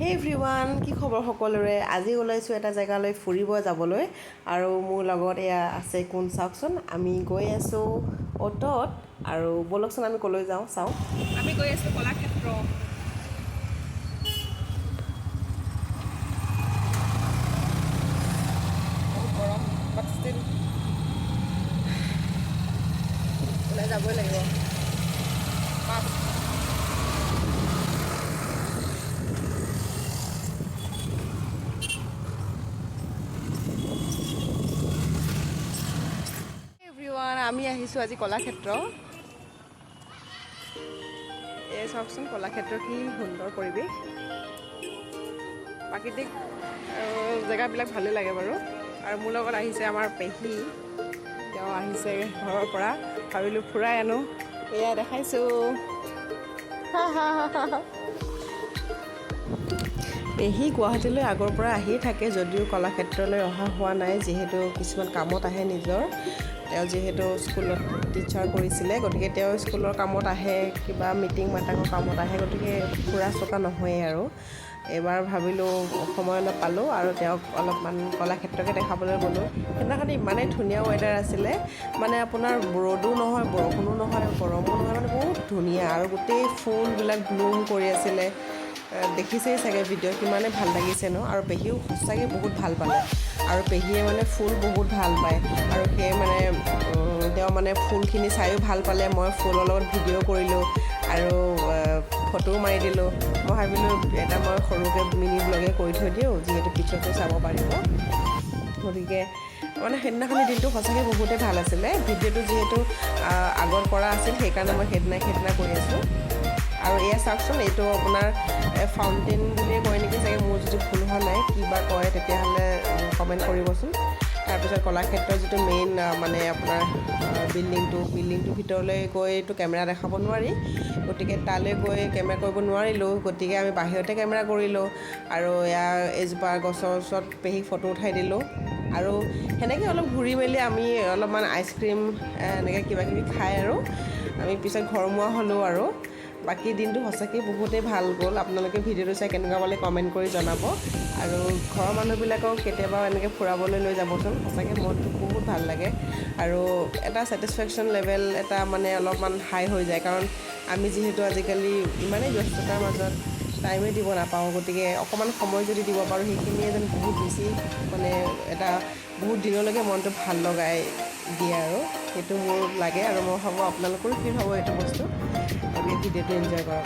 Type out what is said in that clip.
হে এভৰিৱান, কি খবৰ সকলোৰে? আজি ওলাইছোঁ এটা জেগালৈ ফুৰিব যাবলৈ আৰু মোৰ লগত এয়া আছে কোন চাওকচোন। আমি গৈ আছোঁ অ'টত আৰু ব'লকচোন আমি ক'লৈ যাওঁ চাওঁ। আমি গৈ আছোঁ কলাক্ষেত্ৰ। বহুত গৰম বাট ষ্টিল ওলাই যাবই লাগিব। এভৰিৱান, আমি আহিছোঁ আজি কলাক্ষেত্ৰ। এই চাওকচোন কলাক্ষেত্ৰৰ কি সুন্দৰ পৰিৱেশ, প্ৰাকৃতিক জেগাবিলাক ভালেই লাগে বাৰু। আৰু মোৰ লগত আহিছে আমাৰ পেহী, তেওঁ আহিছে ঘৰৰ পৰা, ভাবিলোঁ ফুৰাই আনো। এয়া দেখাইছোঁ। পেহী গুৱাহাটীলৈ আগৰ পৰা আহিয়ে থাকে, যদিও কলাক্ষেত্ৰলৈ অহা হোৱা নাই, যিহেতু কিছুমান কামত আহে নিজৰ। তেওঁ যিহেতু স্কুলত টিচাৰ কৰিছিলে, গতিকে তেওঁ স্কুলৰ কামত আহে, কিবা মিটিং মাটাঙৰ কামত আহে, গতিকে ফুৰা চকা নহয়েই আৰু। এইবাৰ ভাবিলোঁ সময় অলপ পালোঁ আৰু তেওঁক অলপমান কলাক্ষেত্ৰকে দেখাবলৈ গ'লোঁ। সেইদিনাখন ইমানেই ধুনীয়া ৱেডাৰ আছিলে, মানে আপোনাৰ ৰ'দো নহয়, বৰষুণো নহয়, গৰমো নহয়, মানে বহুত ধুনীয়া আৰু গোটেই ফুলবিলাক ব্লুম কৰি আছিলে। দেখিছেই চাগে ভিডিঅ', কিমানে ভাল লাগিছে ন। আৰু পেহীও সঁচাকৈ বহুত ভাল পালে, আৰু পেহীয়ে মানে ফুল বহুত ভাল পায়, আৰু সেয়ে মানে তেওঁ মানে ফুলখিনি চায়ো ভাল পালে। মই ফুলৰ লগত ভিডিঅ' কৰিলোঁ আৰু ফটোও মাৰি দিলোঁ। মই ভাবিলোঁ এটা মই সৰুকৈ মিনি ব্লগে কৰি থৈ দিওঁ, যিহেতু পিছতো চাব পাৰিব। গতিকে মানে সেইদিনাখনি দিনটো সঁচাকৈ বহুতেই ভাল আছিলে। ভিডিঅ'টো যিহেতু আগত কৰা আছিল, সেইকাৰণে মই সেইদিনা কৰি আছোঁ। আৰু এয়া চাওকচোন, এইটো আপোনাৰ ফাউণ্টেইন বুলিয়ে কয় নেকি চাগে, মোৰ যদি ভুল হোৱা নাই। কিবা কয় তেতিয়াহ'লে কমেণ্ট কৰিবচোন। তাৰপিছত কলাক্ষেত্ৰৰ যিটো মেইন মানে আপোনাৰ বিল্ডিংটোৰ ভিতৰলৈ গৈতো কেমেৰা দেখাব নোৱাৰি, গতিকে তালৈ গৈ কেমেৰা কৰিব নোৱাৰিলোঁ। গতিকে আমি বাহিৰতে কেমেৰা কৰিলোঁ আৰু এয়া এজোপা গছৰ ওচৰত পেহীক ফটো উঠাই দিলোঁ। আৰু সেনেকৈ অলপ ঘূৰি মেলি আমি অলপমান আইচক্ৰীম এনেকৈ কিবাকিবি খাই আৰু আমি পিছত ঘৰমুৱা হ'লোঁ। আৰু বাকী দিনটো সঁচাকৈ বহুতেই ভাল গ'ল। আপোনালোকে ভিডিঅ'টো চাই কেনেকুৱা পালে কমেণ্ট কৰি জনাব, আৰু ঘৰৰ মানুহবিলাকক কেতিয়াবা এনেকৈ ফুৰাবলৈ লৈ যাবচোন। সঁচাকৈ মনটো বহুত ভাল লাগে, আৰু এটা ছেটিছফেকশ্যন লেভেল এটা মানে অলপমান হাই হৈ যায়, কাৰণ আমি যিহেতু আজিকালি ইমানেই ব্যস্ততাৰ মাজত টাইমেই দিব নাপাওঁ। গতিকে অকণমান সময় যদি দিব পাৰোঁ, সেইখিনিয়ে যেন বহুত বেছি মানে এটা বহুত দিনলৈকে মনটো ভাল লগাই দিয়ে, আৰু সেইটো মোৰ লাগে। আৰু মই ভাবোঁ আপোনালোকৰো ফিল হ'ব এইটো বস্তু। গতিকে ভিডিঅ'টো এনজয় কৰক।